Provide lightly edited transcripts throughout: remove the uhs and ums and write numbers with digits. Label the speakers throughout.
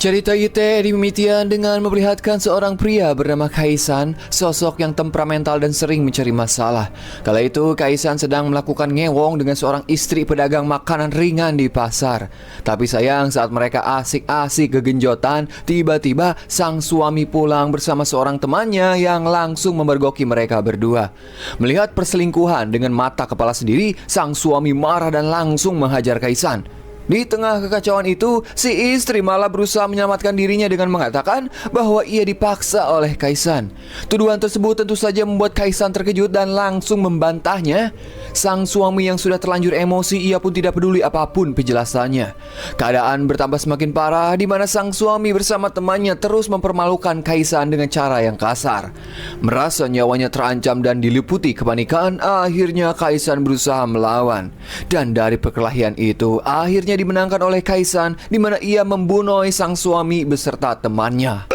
Speaker 1: Cerita Yite dimimitikan dengan memperlihatkan seorang pria bernama Kaisan, sosok yang temperamental dan sering mencari masalah. Kala itu Kaisan sedang melakukan ngewong dengan seorang istri pedagang makanan ringan di pasar. Tapi sayang saat mereka asik-asik gegenjotan, tiba-tiba sang suami pulang bersama seorang temannya yang langsung memergoki mereka berdua. Melihat perselingkuhan dengan mata kepala sendiri, sang suami marah dan langsung menghajar Kaisan. Di tengah kekacauan itu, si istri malah berusaha menyelamatkan dirinya dengan mengatakan bahwa ia dipaksa oleh Kaisan. Tuduhan tersebut tentu saja membuat Kaisan terkejut dan langsung membantahnya. Sang suami yang sudah terlanjur emosi, ia pun tidak peduli apapun penjelasannya. Keadaan bertambah semakin parah di mana sang suami bersama temannya terus mempermalukan Kaisan dengan cara yang kasar. Merasa nyawanya terancam dan diliputi kepanikan, akhirnya Kaisan berusaha melawan. Dan dari perkelahian itu, akhirnya dimenangkan oleh Kaisan, di mana ia membunuh sang suami beserta temannya.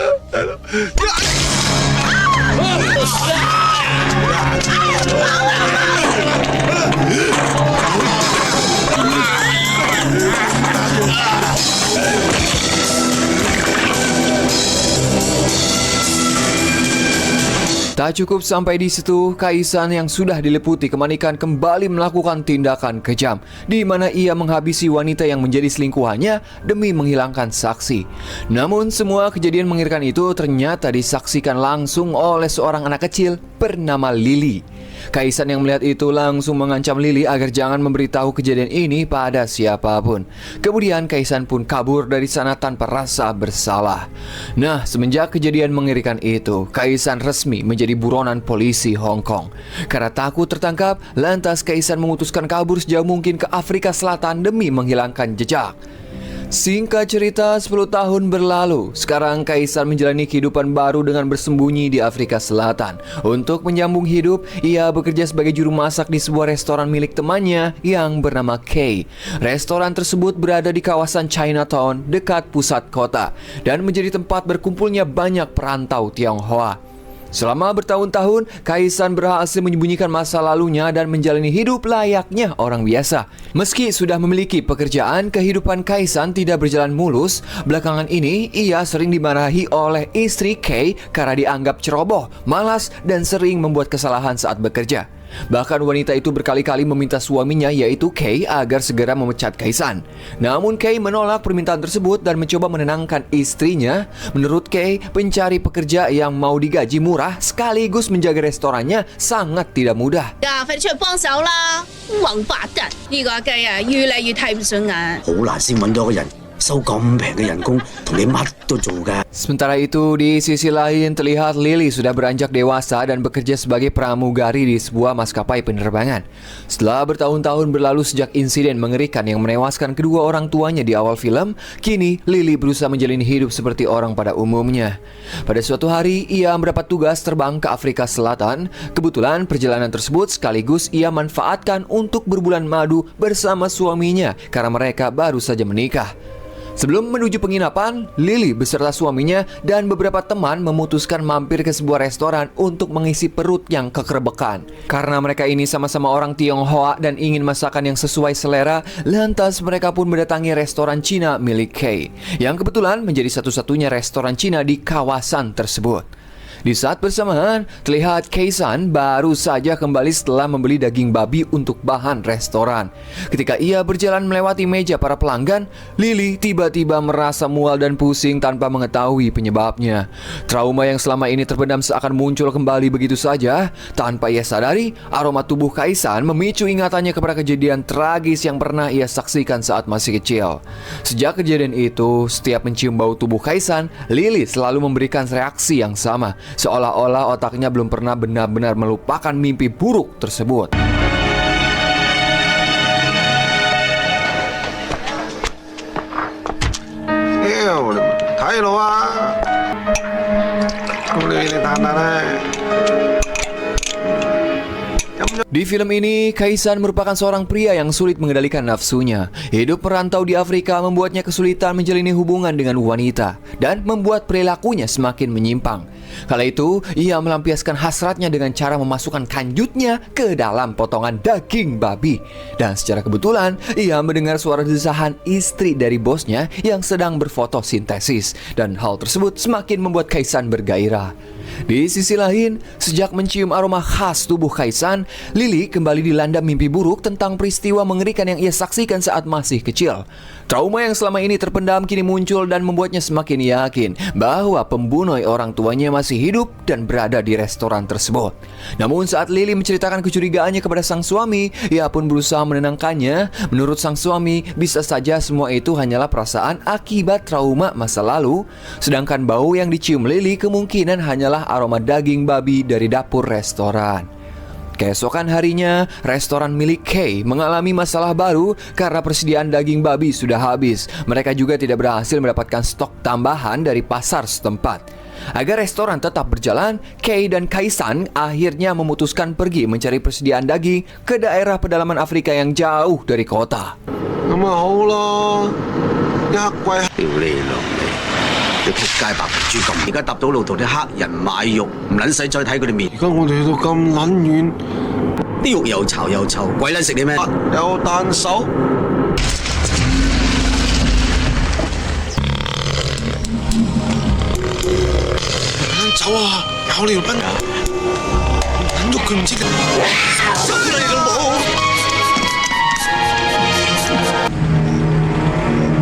Speaker 1: Tak cukup sampai di situ, Kaisan yang sudah diliputi kemanikan kembali melakukan tindakan kejam, di mana ia menghabisi wanita yang menjadi selingkuhannya demi menghilangkan saksi. Namun semua kejadian mengerikan itu ternyata disaksikan langsung oleh seorang anak kecil bernama Lily. Kaisan yang melihat itu langsung mengancam Lily agar jangan memberitahu kejadian ini pada siapapun. Kemudian Kaisan pun kabur dari sana tanpa rasa bersalah. Nah, semenjak kejadian mengerikan itu, Kaisan resmi menjadi buronan polisi Hong Kong. Karena takut tertangkap, lantas Kaisan memutuskan kabur sejauh mungkin ke Afrika Selatan demi menghilangkan jejak. Singkat cerita, 10 tahun berlalu. Sekarang Kaisan menjalani kehidupan baru dengan bersembunyi di Afrika Selatan. Untuk menyambung hidup, ia bekerja sebagai juru masak di sebuah restoran milik temannya yang bernama Kay. Restoran tersebut berada di kawasan Chinatown, dekat pusat kota, dan menjadi tempat berkumpulnya banyak perantau Tionghoa. Selama bertahun-tahun, Kaisan berhasil menyembunyikan masa lalunya dan menjalani hidup layaknya orang biasa. Meski sudah memiliki pekerjaan, kehidupan Kaisan tidak berjalan mulus. Belakangan ini, ia sering dimarahi oleh istri Kay karena dianggap ceroboh, malas, dan sering membuat kesalahan saat bekerja. Bahkan wanita itu berkali-kali meminta suaminya yaitu Kay agar segera memecat Kaisan. Namun Kay menolak permintaan tersebut dan mencoba menenangkan istrinya. Menurut Kay, pencari pekerja yang mau digaji murah sekaligus menjaga restorannya sangat tidak mudah.
Speaker 2: 快啲出去幫手啦！王八蛋，呢個阿雞啊，越嚟越睇唔順眼。
Speaker 3: 好難先揾到個人收咁平嘅人工，同你乜都做㗎。
Speaker 1: Sementara itu, di sisi lain terlihat Lily sudah beranjak dewasa dan bekerja sebagai pramugari di sebuah maskapai penerbangan. Setelah bertahun-tahun berlalu sejak insiden mengerikan yang menewaskan kedua orang tuanya di awal film, kini Lily berusaha menjalani hidup seperti orang pada umumnya. Pada suatu hari, ia mendapat tugas terbang ke Afrika Selatan. Kebetulan perjalanan tersebut sekaligus ia manfaatkan untuk berbulan madu bersama suaminya karena mereka baru saja menikah. Sebelum menuju penginapan, Lily beserta suaminya dan beberapa teman memutuskan mampir ke sebuah restoran untuk mengisi perut yang kekerbekan. Karena mereka ini sama-sama orang Tionghoa dan ingin masakan yang sesuai selera, lantas mereka pun mendatangi restoran Cina milik Kay, yang kebetulan menjadi satu-satunya restoran Cina di kawasan tersebut. Di saat bersamaan, terlihat Kaisan baru saja kembali setelah membeli daging babi untuk bahan restoran. Ketika ia berjalan melewati meja para pelanggan, Lily tiba-tiba merasa mual dan pusing tanpa mengetahui penyebabnya. Trauma yang selama ini terpendam seakan muncul kembali begitu saja. Tanpa ia sadari, aroma tubuh Kaisan memicu ingatannya kepada kejadian tragis yang pernah ia saksikan saat masih kecil. Sejak kejadian itu, setiap mencium bau tubuh Kaisan, Lily selalu memberikan reaksi yang sama, seolah-olah otaknya belum pernah benar-benar melupakan mimpi buruk tersebut. Di film ini, Kaisan merupakan seorang pria yang sulit mengendalikan nafsunya. Hidup merantau di Afrika membuatnya kesulitan menjalin hubungan dengan wanita dan membuat perilakunya semakin menyimpang. Kala itu, ia melampiaskan hasratnya dengan cara memasukkan kanjutnya ke dalam potongan daging babi. Dan secara kebetulan, ia mendengar suara desahan istri dari bosnya yang sedang berfotosintesis. Dan hal tersebut semakin membuat Kaisan bergairah. Di sisi lain, sejak mencium aroma khas tubuh Kaisan, Lily kembali dilanda mimpi buruk tentang peristiwa mengerikan yang ia saksikan saat masih kecil. Trauma yang selama ini terpendam kini muncul dan membuatnya semakin yakin bahwa pembunuh orang tuanya masih hidup dan berada di restoran tersebut. Namun saat Lily menceritakan kecurigaannya kepada sang suami, ia pun berusaha menenangkannya. Menurut sang suami, bisa saja semua itu hanyalah perasaan akibat trauma masa lalu, sedangkan bau yang dicium Lily kemungkinan hanyalah aroma daging babi dari dapur restoran. Keesokan harinya, restoran milik Kay mengalami masalah baru karena persediaan daging babi sudah habis. Mereka juga tidak berhasil mendapatkan stok tambahan dari pasar setempat. Agar restoran tetap berjalan, Kay dan Kaisan akhirnya memutuskan pergi mencari persediaan daging ke daerah pedalaman Afrika yang jauh dari kota.
Speaker 4: 咁啊好咯，一季
Speaker 3: 屌你老味！你仆街白皮豬咁，而家搭到路同啲黑人買肉，唔撚使再睇佢哋面，
Speaker 4: 而家我哋去到咁撚遠，
Speaker 3: 啲肉又臭又臭，鬼撚食你咩？
Speaker 4: 有彈手。走啊！有你條賓，撚喐佢唔知嘅。收你老母！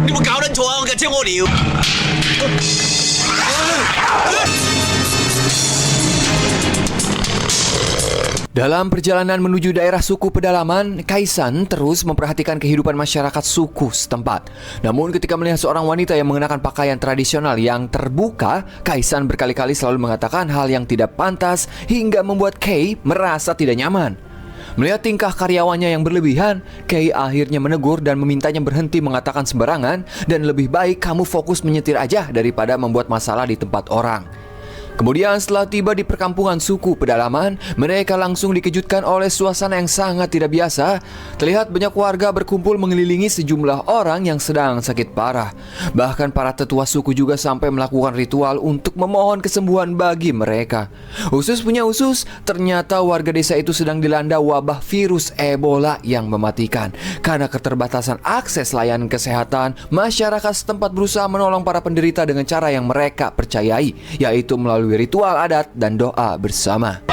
Speaker 3: 你冇搞撚錯啊！我架車屙尿。
Speaker 1: Dalam perjalanan menuju daerah suku pedalaman, Kaisan terus memperhatikan kehidupan masyarakat suku setempat. Namun ketika melihat seorang wanita yang mengenakan pakaian tradisional yang terbuka, Kaisan berkali-kali selalu mengatakan hal yang tidak pantas hingga membuat Kay merasa tidak nyaman. Melihat tingkah karyawannya yang berlebihan, Kay akhirnya menegur dan memintanya berhenti mengatakan sembarangan dan lebih baik kamu fokus menyetir aja daripada membuat masalah di tempat orang. Kemudian setelah tiba di perkampungan suku pedalaman, mereka langsung dikejutkan oleh suasana yang sangat tidak biasa. Terlihat banyak warga berkumpul mengelilingi sejumlah orang yang sedang sakit parah. Bahkan para tetua suku juga sampai melakukan ritual untuk memohon kesembuhan bagi mereka. Usus punya usus, ternyata warga desa itu sedang dilanda wabah virus Ebola yang mematikan. Karena keterbatasan akses layanan kesehatan, masyarakat setempat berusaha menolong para penderita dengan cara yang mereka percayai, yaitu melalui ritual adat dan doa bersama.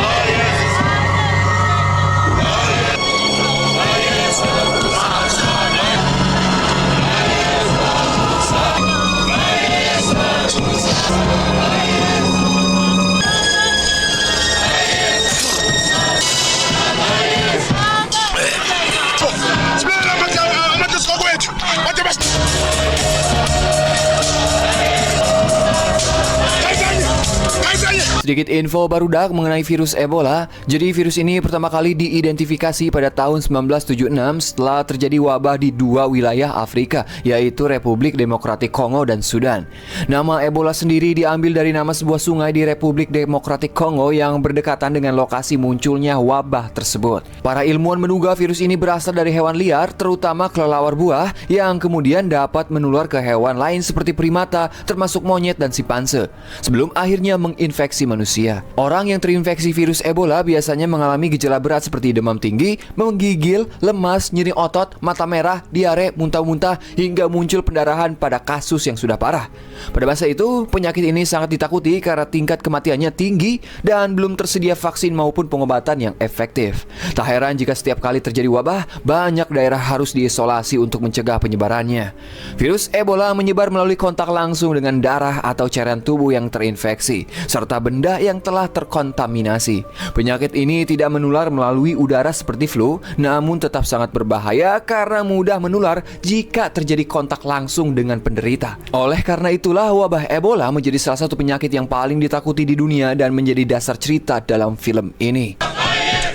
Speaker 1: Sedikit info barudak mengenai virus Ebola. Jadi virus ini pertama kali diidentifikasi pada tahun 1976 setelah terjadi wabah di dua wilayah Afrika, yaitu Republik Demokratik Kongo dan Sudan. Nama Ebola sendiri diambil dari nama sebuah sungai di Republik Demokratik Kongo yang berdekatan dengan lokasi munculnya wabah tersebut. Para ilmuwan menduga virus ini berasal dari hewan liar, terutama kelelawar buah, yang kemudian dapat menular ke hewan lain seperti primata, termasuk monyet dan simpanse, sebelum akhirnya menginfeksi manusia. Orang yang terinfeksi virus Ebola biasanya mengalami gejala berat seperti demam tinggi, menggigil, lemas, nyeri otot, mata merah, diare, muntah-muntah, hingga muncul pendarahan pada kasus yang sudah parah. Pada masa itu, penyakit ini sangat ditakuti karena tingkat kematiannya tinggi dan belum tersedia vaksin maupun pengobatan yang efektif. Tak heran jika setiap kali terjadi wabah, banyak daerah harus diisolasi untuk mencegah penyebarannya. Virus Ebola menyebar melalui kontak langsung dengan darah atau cairan tubuh yang terinfeksi, serta benda yang telah terkontaminasi. Penyakit ini tidak menular melalui udara seperti flu, namun tetap sangat berbahaya karena mudah menular jika terjadi kontak langsung dengan penderita. Oleh karena itulah wabah Ebola menjadi salah satu penyakit yang paling ditakuti di dunia dan menjadi dasar cerita dalam film ini.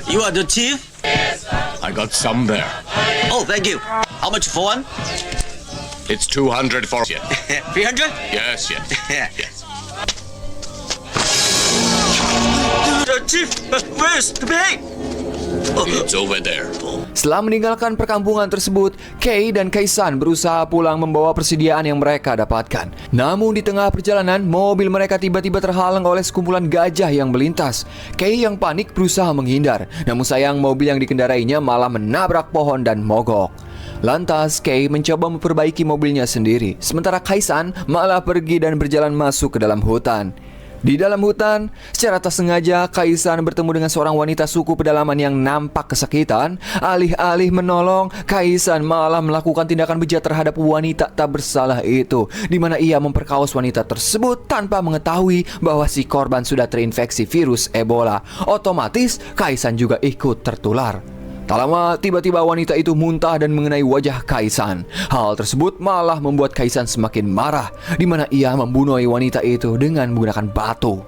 Speaker 3: You are the chief?
Speaker 5: I got some there.
Speaker 3: Oh, thank you. How much for one?
Speaker 5: It's 200 for you.
Speaker 3: 300?
Speaker 5: Yes, yes. Yes.
Speaker 3: The chief, where's the pay?
Speaker 5: It's over there.
Speaker 1: Setelah meninggalkan perkampungan tersebut, Kay dan Kaisan berusaha pulang membawa persediaan yang mereka dapatkan. Namun di tengah perjalanan, mobil mereka tiba-tiba terhalang oleh sekumpulan gajah yang melintas. Kay yang panik berusaha menghindar, namun sayang mobil yang dikendarainya malah menabrak pohon dan mogok. Lantas Kay mencoba memperbaiki mobilnya sendiri, sementara Kaisan malah pergi dan berjalan masuk ke dalam hutan. Di dalam hutan, secara tak sengaja Kaisan bertemu dengan seorang wanita suku pedalaman yang nampak kesakitan. Alih-alih menolong, Kaisan malah melakukan tindakan bejat terhadap wanita tak bersalah itu, di mana ia memperkaos wanita tersebut tanpa mengetahui bahwa si korban sudah terinfeksi virus Ebola. Otomatis Kaisan juga ikut tertular. Tak lama, tiba-tiba wanita itu muntah dan mengenai wajah Kaisan. Hal tersebut malah membuat Kaisan semakin marah, di mana ia membunuh wanita itu dengan menggunakan batu.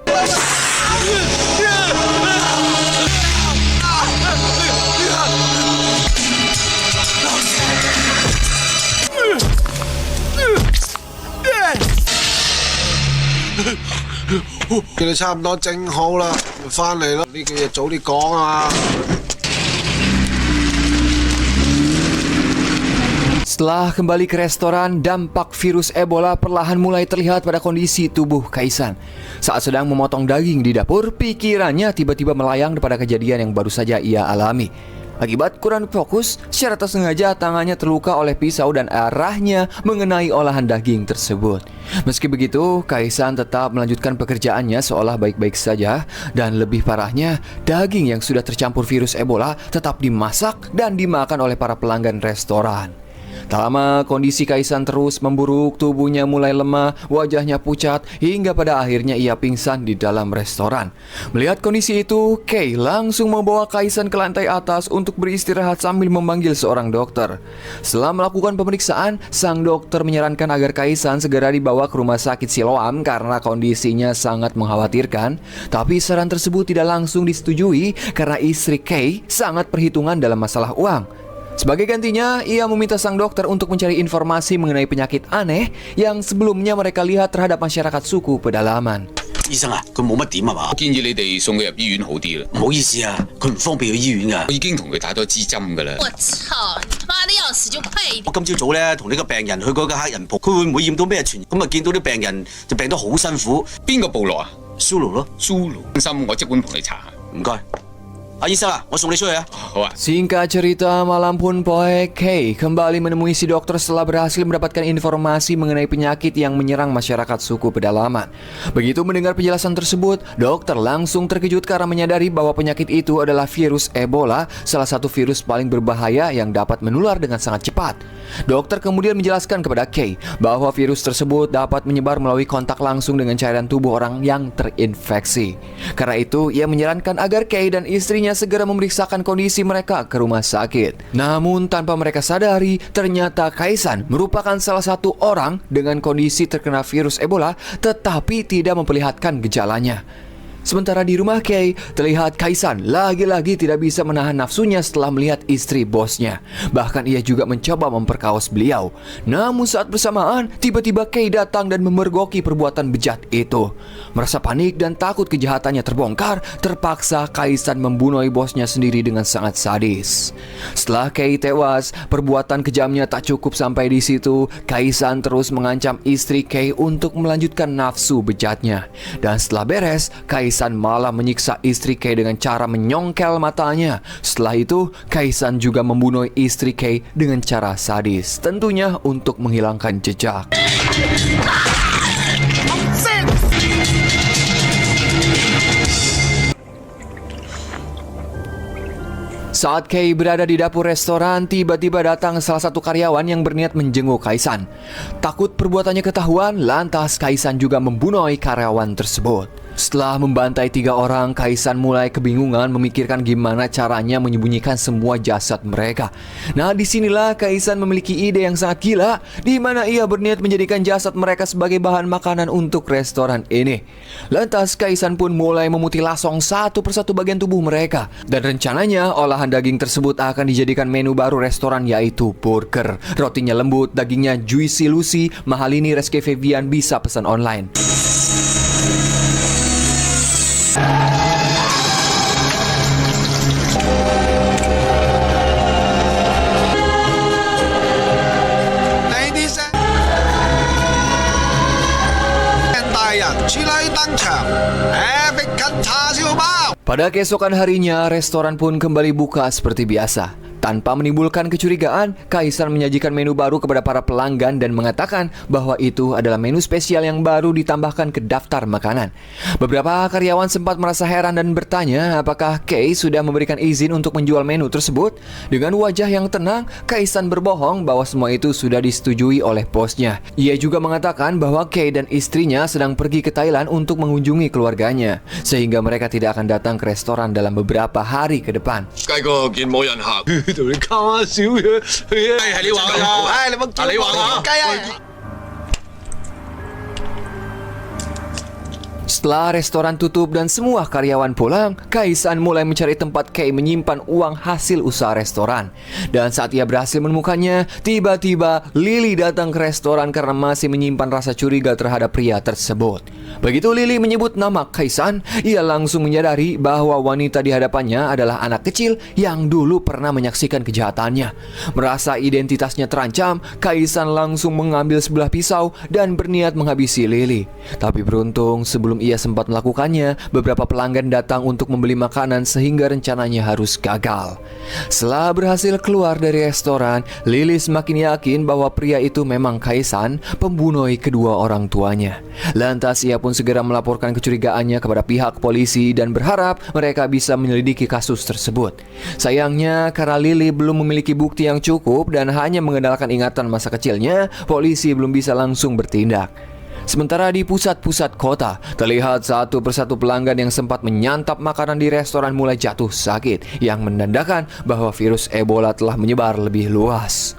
Speaker 4: Kita 差唔多整好啦，翻嚟啦，呢句嘢早啲講啊！
Speaker 1: Setelah kembali ke restoran, dampak virus Ebola perlahan mulai terlihat pada kondisi tubuh Kaisan. Saat sedang memotong daging di dapur, pikirannya tiba-tiba melayang pada kejadian yang baru saja ia alami. Akibat kurang fokus, secara tak sengaja tangannya terluka oleh pisau dan arahnya mengenai olahan daging tersebut. Meski begitu, Kaisan tetap melanjutkan pekerjaannya seolah baik-baik saja. Dan lebih parahnya, daging yang sudah tercampur virus Ebola tetap dimasak dan dimakan oleh para pelanggan restoran. Tak lama, kondisi Kaisan terus memburuk, tubuhnya mulai lemah, wajahnya pucat, hingga pada akhirnya ia pingsan di dalam restoran. Melihat kondisi itu, Kay langsung membawa Kaisan ke lantai atas untuk beristirahat sambil memanggil seorang dokter. Setelah melakukan pemeriksaan, sang dokter menyarankan agar Kaisan segera dibawa ke rumah sakit Siloam karena kondisinya sangat mengkhawatirkan. Tapi saran tersebut tidak langsung disetujui karena istri Kay sangat perhitungan dalam masalah uang. Sebagai gantinya, ia meminta sang dokter untuk mencari informasi mengenai penyakit aneh yang sebelumnya mereka lihat terhadap masyarakat suku pedalaman.
Speaker 3: 醫生啊，佢冇乜點啊嘛？
Speaker 5: 我建議你哋送佢入醫院好啲啦。
Speaker 3: 唔好意思啊，佢唔方便去醫院噶。
Speaker 5: 我已經同佢打咗支針㗎啦。
Speaker 2: 我操，媽的要死就快一點！
Speaker 3: 我今朝早咧同呢個病人去嗰個黑人鋪，佢會唔會驗到咩傳染？咁啊見到啲病人就病得好辛苦。
Speaker 5: 邊個部落啊？
Speaker 3: 蘇盧咯，
Speaker 5: 蘇盧。放心，我即管同你查下。
Speaker 3: 唔該。醫生啊，我送你出去啊。
Speaker 5: 好啊。
Speaker 1: Singkat cerita, malam pun poe, Kay kembali menemui si dokter setelah berhasil mendapatkan informasi mengenai penyakit yang menyerang masyarakat suku pedalaman. Begitu mendengar penjelasan tersebut, dokter langsung terkejut karena menyadari bahwa penyakit itu adalah virus Ebola, salah satu virus paling berbahaya yang dapat menular dengan sangat cepat. Dokter kemudian menjelaskan kepada Kay bahwa virus tersebut dapat menyebar melalui kontak langsung dengan cairan tubuh orang yang terinfeksi. Karena itu, ia menyarankan agar Kay dan istrinya segera memeriksakan kondisi mereka ke rumah sakit. Namun tanpa mereka sadari, ternyata Kaisan merupakan salah satu orang dengan kondisi terkena virus Ebola tetapi tidak memperlihatkan gejalanya. Sementara di rumah Kay, terlihat Kaisan lagi-lagi tidak bisa menahan nafsunya setelah melihat istri bosnya. Bahkan ia juga mencoba memperkaos beliau. Namun saat bersamaan, tiba-tiba Kay datang dan memergoki perbuatan bejat itu. Merasa panik dan takut kejahatannya terbongkar, terpaksa Kaisan membunuh bosnya sendiri dengan sangat sadis. Setelah Kay tewas, perbuatan kejamnya tak cukup sampai di situ. Kaisan terus mengancam istri Kay untuk melanjutkan nafsu bejatnya. Dan setelah beres, Kaisan malah menyiksa istri Kay dengan cara menyongkel matanya. Setelah itu, Kaisan juga membunuh istri Kay dengan cara sadis, tentunya untuk menghilangkan jejak. Saat Kay berada di dapur restoran, tiba-tiba datang salah satu karyawan yang berniat menjenguk Kaisan. Takut perbuatannya ketahuan, lantas Kaisan juga membunuh karyawan tersebut. Setelah membantai 3 orang, Kaisan mulai kebingungan memikirkan gimana caranya menyembunyikan semua jasad mereka. Nah, disinilah Kaisan memiliki ide yang sangat gila, di mana ia berniat menjadikan jasad mereka sebagai bahan makanan untuk restoran ini. Lantas Kaisan pun mulai memutilasi satu persatu bagian tubuh mereka. Dan rencananya olahan daging tersebut akan dijadikan menu baru restoran, yaitu burger. Rotinya lembut, dagingnya juicy lucy, mahal ini Reski Febian bisa pesan online. Pada keesokan harinya, restoran pun kembali buka seperti biasa. Tanpa menimbulkan kecurigaan, Kaisan menyajikan menu baru kepada para pelanggan dan mengatakan bahwa itu adalah menu spesial yang baru ditambahkan ke daftar makanan. Beberapa karyawan sempat merasa heran dan bertanya apakah Kay sudah memberikan izin untuk menjual menu tersebut. Dengan wajah yang tenang, Kaisan berbohong bahwa semua itu sudah disetujui oleh bosnya. Ia juga mengatakan bahwa Kay dan istrinya sedang pergi ke Thailand untuk mengunjungi keluarganya, sehingga mereka tidak akan datang ke restoran dalam beberapa hari ke depan.
Speaker 4: 計過見冇人客，同你開玩笑嘅，係你話我，唉，你乜叫你話我？雞啊！
Speaker 1: Setelah restoran tutup dan semua karyawan pulang, Kaisan mulai mencari tempat Kay menyimpan uang hasil usaha restoran. Dan saat ia berhasil menemukannya, tiba-tiba Lily datang ke restoran karena masih menyimpan rasa curiga terhadap pria tersebut. Begitu Lily menyebut nama Kaisan, ia langsung menyadari bahwa wanita di hadapannya adalah anak kecil yang dulu pernah menyaksikan kejahatannya. Merasa identitasnya terancam, Kaisan langsung mengambil sebelah pisau dan berniat menghabisi Lily. Tapi beruntung sebelum ia sempat melakukannya, beberapa pelanggan datang untuk membeli makanan sehingga rencananya harus gagal. Setelah berhasil keluar dari restoran, Lily semakin yakin bahwa pria itu memang Kaisan, pembunuh kedua orang tuanya. Lantas ia pun segera melaporkan kecurigaannya kepada pihak polisi dan berharap mereka bisa menyelidiki kasus tersebut. Sayangnya karena Lily belum memiliki bukti yang cukup dan hanya mengandalkan ingatan masa kecilnya, polisi belum bisa langsung bertindak. Sementara di pusat-pusat kota, terlihat satu persatu pelanggan yang sempat menyantap makanan di restoran mulai jatuh sakit, yang menandakan bahwa virus Ebola telah menyebar lebih luas.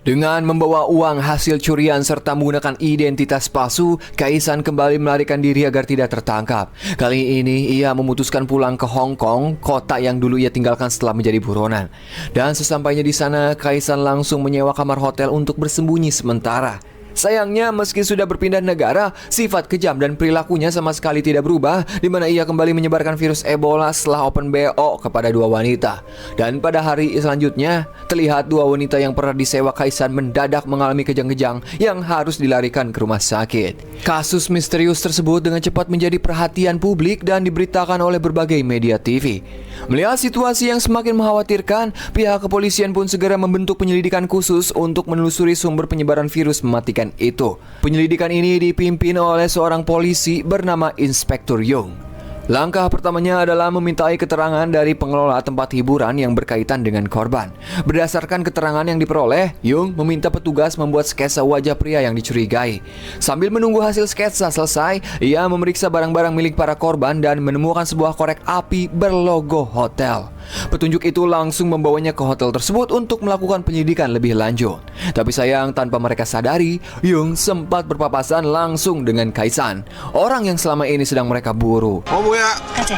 Speaker 1: Dengan membawa uang hasil curian serta menggunakan identitas palsu, Kaisan kembali melarikan diri agar tidak tertangkap. Kali ini ia memutuskan pulang ke Hong Kong, kota yang dulu ia tinggalkan setelah menjadi buronan. Dan sesampainya di sana, Kaisan langsung menyewa kamar hotel untuk bersembunyi sementara. Sayangnya meski sudah berpindah negara, sifat kejam dan perilakunya sama sekali tidak berubah, di mana ia kembali menyebarkan virus Ebola setelah open BO kepada dua wanita. Dan pada hari selanjutnya, terlihat dua wanita yang pernah disewa Kaisan mendadak mengalami kejang-kejang yang harus dilarikan ke rumah sakit. Kasus misterius tersebut dengan cepat menjadi perhatian publik dan diberitakan oleh berbagai media TV. Melihat situasi yang semakin mengkhawatirkan, pihak kepolisian pun segera membentuk penyelidikan khusus untuk menelusuri sumber penyebaran virus mematikan itu. Penyelidikan ini dipimpin oleh seorang polisi bernama Inspektur Young. Langkah pertamanya adalah memintai keterangan dari pengelola tempat hiburan yang berkaitan dengan korban. Berdasarkan keterangan yang diperoleh, Young meminta petugas membuat sketsa wajah pria yang dicurigai. Sambil menunggu hasil sketsa selesai, ia memeriksa barang-barang milik para korban dan menemukan sebuah korek api berlogo hotel. Petunjuk itu langsung membawanya ke hotel tersebut untuk melakukan penyelidikan lebih lanjut. Tapi sayang, tanpa mereka sadari, Young sempat berpapasan langsung dengan Kaisan, orang yang selama ini sedang mereka buru.
Speaker 4: 我會啊。
Speaker 2: 家姐，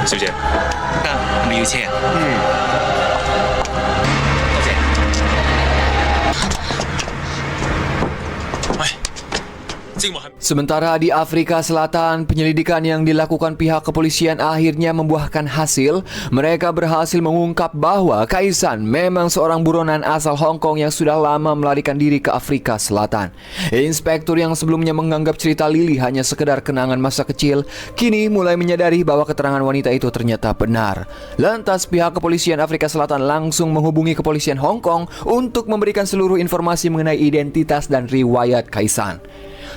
Speaker 6: 小姐，得係咪要車啊？多謝。喂，正話係。
Speaker 1: Sementara di Afrika Selatan, penyelidikan yang dilakukan pihak kepolisian akhirnya membuahkan hasil. Mereka berhasil mengungkap bahwa Kaisan memang seorang buronan asal Hong Kong yang sudah lama melarikan diri ke Afrika Selatan. Inspektur yang sebelumnya menganggap cerita Lily hanya sekedar kenangan masa kecil, kini mulai menyadari bahwa keterangan wanita itu ternyata benar. Lantas pihak kepolisian Afrika Selatan langsung menghubungi kepolisian Hong Kong untuk memberikan seluruh informasi mengenai identitas dan riwayat Kaisan.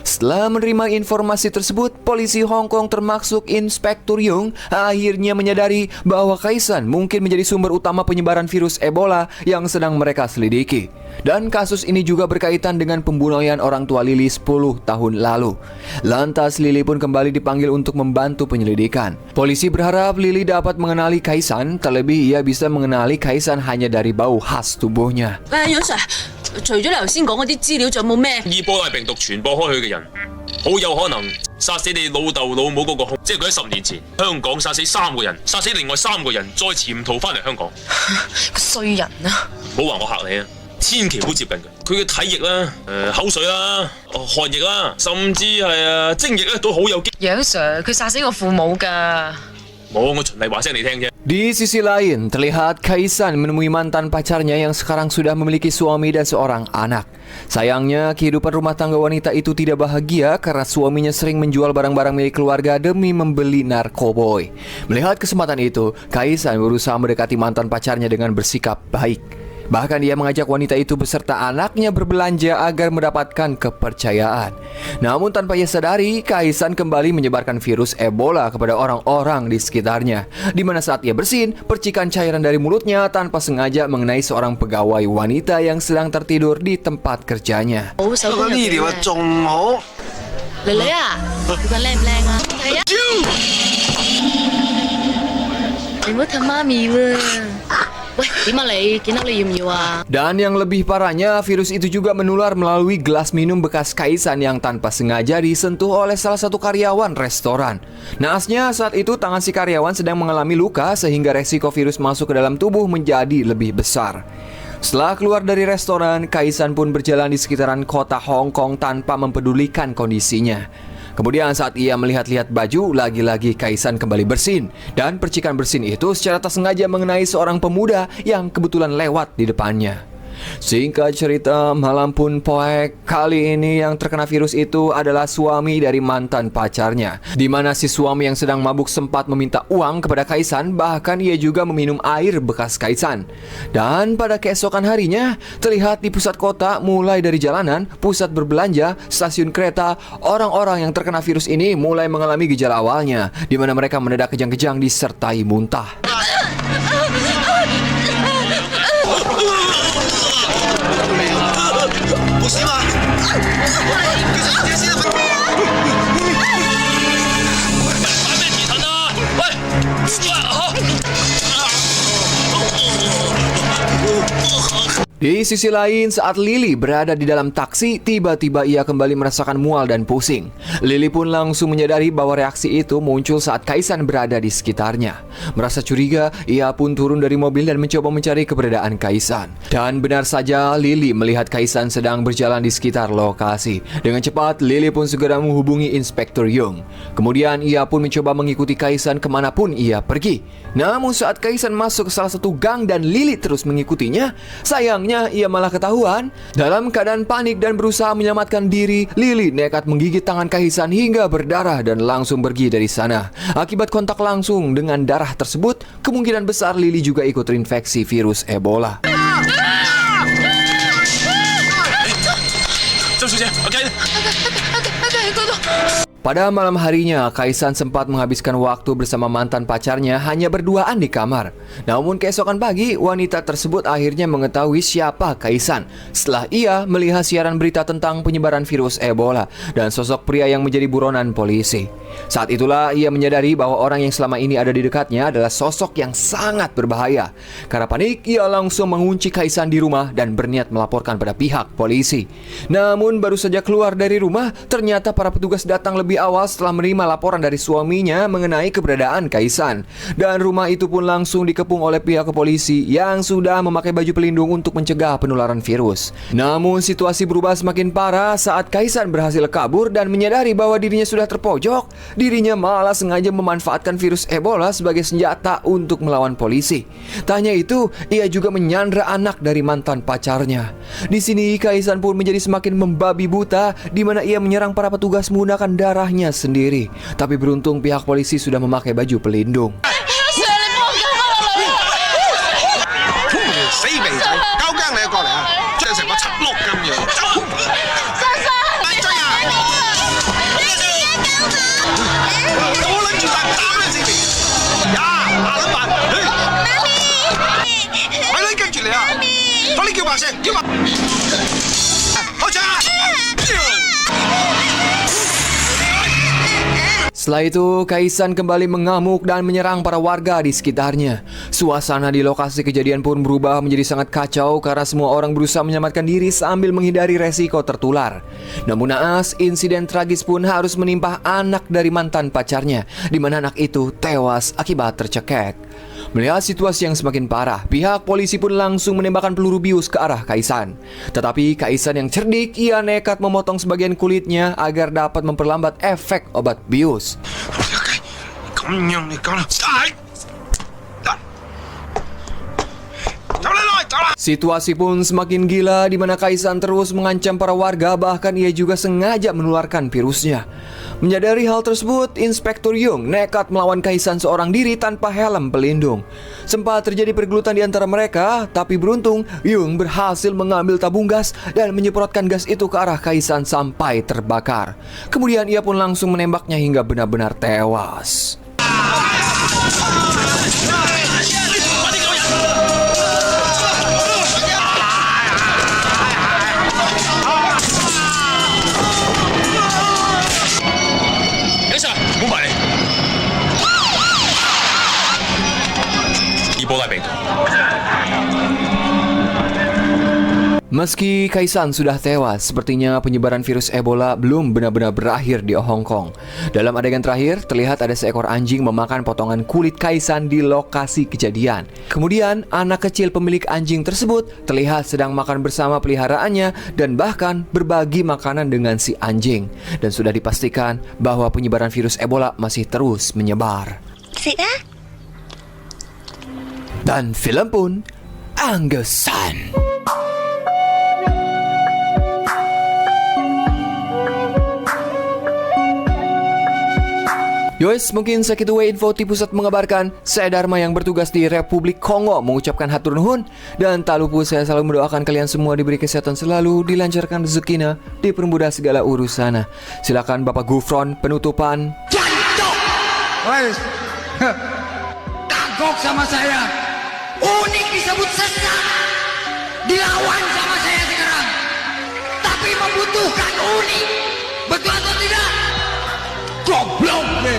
Speaker 1: Setelah menerima informasi tersebut, polisi Hong Kong termasuk Inspektur Young akhirnya menyadari bahwa Kaisan mungkin menjadi sumber utama penyebaran virus Ebola yang sedang mereka selidiki. Dan kasus ini juga berkaitan dengan pembunuhan orang tua Lily 10 tahun lalu. Lantas Lily pun kembali dipanggil untuk membantu penyelidikan. Polisi berharap Lily dapat mengenali Kaisan, terlebih ia bisa mengenali Kaisan hanya dari bau khas tubuhnya.
Speaker 2: 楊 Sir，除咗你頭先講嗰啲資料，仲有冇咩？
Speaker 6: 伊波拉病毒傳播開去嘅人，好有可能殺死你老豆老母嗰個兇，即係佢喺10年前香港殺死3個人，殺死另外3個人，再潛逃翻嚟香港。
Speaker 2: 個衰人啊！
Speaker 6: 唔好話我嚇你啊！千祈唔好接近佢。佢嘅體液啦、口水啦、汗液啦，甚至係精液咧都好有機。
Speaker 7: 楊 Sir，佢殺死我父母㗎。
Speaker 6: 冇，我循例話聲你聽啫。
Speaker 1: Di sisi lain, terlihat Kaisan menemui mantan pacarnya yang sekarang sudah memiliki suami dan seorang anak. Sayangnya, kehidupan rumah tangga wanita itu tidak bahagia karena suaminya sering menjual barang-barang milik keluarga demi membeli narkoboy. Melihat kesempatan itu, Kaisan berusaha mendekati mantan pacarnya dengan bersikap baik. Bahkan dia mengajak wanita itu beserta anaknya berbelanja agar mendapatkan kepercayaan. Namun tanpa ia sadari, Kaisan kembali menyebarkan virus Ebola kepada orang-orang di sekitarnya. Di mana saat ia bersin, percikan cairan dari mulutnya tanpa sengaja mengenai seorang pegawai wanita yang sedang tertidur di tempat kerjanya.
Speaker 4: 不過呢條啊仲好。
Speaker 2: 女女啊，條裙靚唔靚啊？睇啊！你唔好氹媽咪喎。喂，點啊你？見到你要唔要啊？
Speaker 1: Dan yang lebih parahnya, virus itu juga menular melalui gelas minum bekas Kaisan yang tanpa sengaja disentuh oleh salah satu karyawan restoran. Naasnya saat itu tangan si karyawan sedang mengalami luka sehingga resiko virus masuk ke dalam tubuh menjadi lebih besar. Setelah keluar dari restoran, Kaisan pun berjalan di sekitaran kota Hong Kong tanpa mempedulikan kondisinya. Kemudian saat ia melihat-lihat baju, lagi-lagi Kaisan kembali bersin. Dan percikan bersin itu secara tak sengaja mengenai seorang pemuda yang kebetulan lewat di depannya. Singkat cerita, malam pun poek. Kali ini yang terkena virus itu adalah suami dari mantan pacarnya, di mana si suami yang sedang mabuk sempat meminta uang kepada Kaisan. Bahkan ia juga meminum air bekas Kaisan. Dan pada keesokan harinya, terlihat di pusat kota, mulai dari jalanan, pusat berbelanja, stasiun kereta, orang-orang yang terkena virus ini mulai mengalami gejala awalnya, di mana mereka mendadak kejang-kejang disertai muntah. Di sisi lain, saat Lily berada di dalam taksi, tiba-tiba ia kembali merasakan mual dan pusing. Lily pun langsung menyadari bahwa reaksi itu muncul saat Kaisan berada di sekitarnya. Merasa curiga, ia pun turun dari mobil dan mencoba mencari keberadaan Kaisan. Dan benar saja, Lily melihat Kaisan sedang berjalan di sekitar lokasi. Dengan cepat, Lily pun segera menghubungi Inspektur Young. Kemudian ia pun mencoba mengikuti Kaisan kemanapun ia pergi. Namun saat Kaisan masuk ke salah satu gang dan Lily terus mengikutinya, sayangnya ia malah ketahuan. Dalam keadaan panik dan berusaha menyelamatkan diri, Lily nekat menggigit tangan Kaisan hingga berdarah dan langsung pergi dari sana. Akibat kontak langsung dengan darah tersebut, kemungkinan besar Lily juga ikut terinfeksi virus Ebola.
Speaker 6: 周小姐，阿雞。
Speaker 1: Pada malam harinya, Kaisan sempat menghabiskan waktu bersama mantan pacarnya hanya berduaan di kamar. Namun keesokan pagi, wanita tersebut akhirnya mengetahui siapa Kaisan setelah ia melihat siaran berita tentang penyebaran virus Ebola dan sosok pria yang menjadi buronan polisi. Saat itulah ia menyadari bahwa orang yang selama ini ada di dekatnya adalah sosok yang sangat berbahaya. Karena panik, ia langsung mengunci Kaisan di rumah dan berniat melaporkan pada pihak polisi. Namun baru saja keluar dari rumah, ternyata para petugas datang lebih awal setelah menerima laporan dari suaminya mengenai keberadaan Kaisan. Dan rumah itu pun langsung dikepung oleh pihak kepolisi yang sudah memakai baju pelindung untuk mencegah penularan virus. Namun situasi berubah semakin parah saat Kaisan berhasil kabur dan menyadari bahwa dirinya sudah terpojok. Dirinya malah sengaja memanfaatkan virus Ebola sebagai senjata untuk melawan polisi. Tak hanya itu, ia juga menyandra anak dari mantan pacarnya. Di sini Kaisan pun menjadi semakin membabi buta, di mana ia menyerang para petugas menggunakan darahnya sendiri. Tapi beruntung pihak polisi sudah memakai baju pelindung.
Speaker 4: 死肥仔，交更你過嚟啊！着成個七碌咁樣。追啊！我撚住大膽啦，死肥！呀，下撚辦？咪撚跟住你啊！快啲叫白聲，叫白！開槍啊！
Speaker 1: Setelah itu, Kaisan kembali mengamuk dan menyerang para warga di sekitarnya. Suasana di lokasi kejadian pun berubah menjadi sangat kacau karena semua orang berusaha menyelamatkan diri sambil menghindari resiko tertular. Namun naas, insiden tragis pun harus menimpa anak dari mantan pacarnya, di mana anak itu tewas akibat tercekek. Melihat situasi yang semakin parah, pihak polisi pun langsung menembakkan peluru bius ke arah Kaisan. Tetapi Kaisan yang cerdik, ia nekat memotong sebagian kulitnya agar dapat memperlambat efek obat bius. Situasi pun semakin gila di mana Kaisan terus mengancam para warga, bahkan ia juga sengaja menularkan virusnya. Menyadari hal tersebut, Inspektur Yung nekat melawan Kaisan seorang diri tanpa helm pelindung. Sempat terjadi pergelutan di antara mereka, tapi beruntung Yung berhasil mengambil tabung gas dan menyemprotkan gas itu ke arah Kaisan sampai terbakar. Kemudian ia pun langsung menembaknya hingga benar-benar tewas. Meski Kaisan sudah tewas, sepertinya penyebaran virus Ebola belum benar-benar berakhir di Hong Kong. Dalam adegan terakhir, terlihat ada seekor anjing memakan potongan kulit Kaisan di lokasi kejadian. Kemudian, anak kecil pemilik anjing tersebut terlihat sedang makan bersama peliharaannya dan bahkan berbagi makanan dengan si anjing. Dan sudah dipastikan bahwa penyebaran virus Ebola masih terus menyebar. Dan film pun anggesan. Yoes, mungkin segitu info di pusat mengabarkan. Saya Dharma yang bertugas di Republik Kongo mengucapkan hatur nuhun. Dan tak lupa saya selalu mendoakan kalian semua diberi kesehatan selalu, dilancarkan rezekinya, dipermudah segala urusannya. Silakan Bapak Gufron penutupan.
Speaker 8: Wes, kagok sama saya. Unik disebut sesat, dilawan sama saya sekarang. Tapi membutuhkan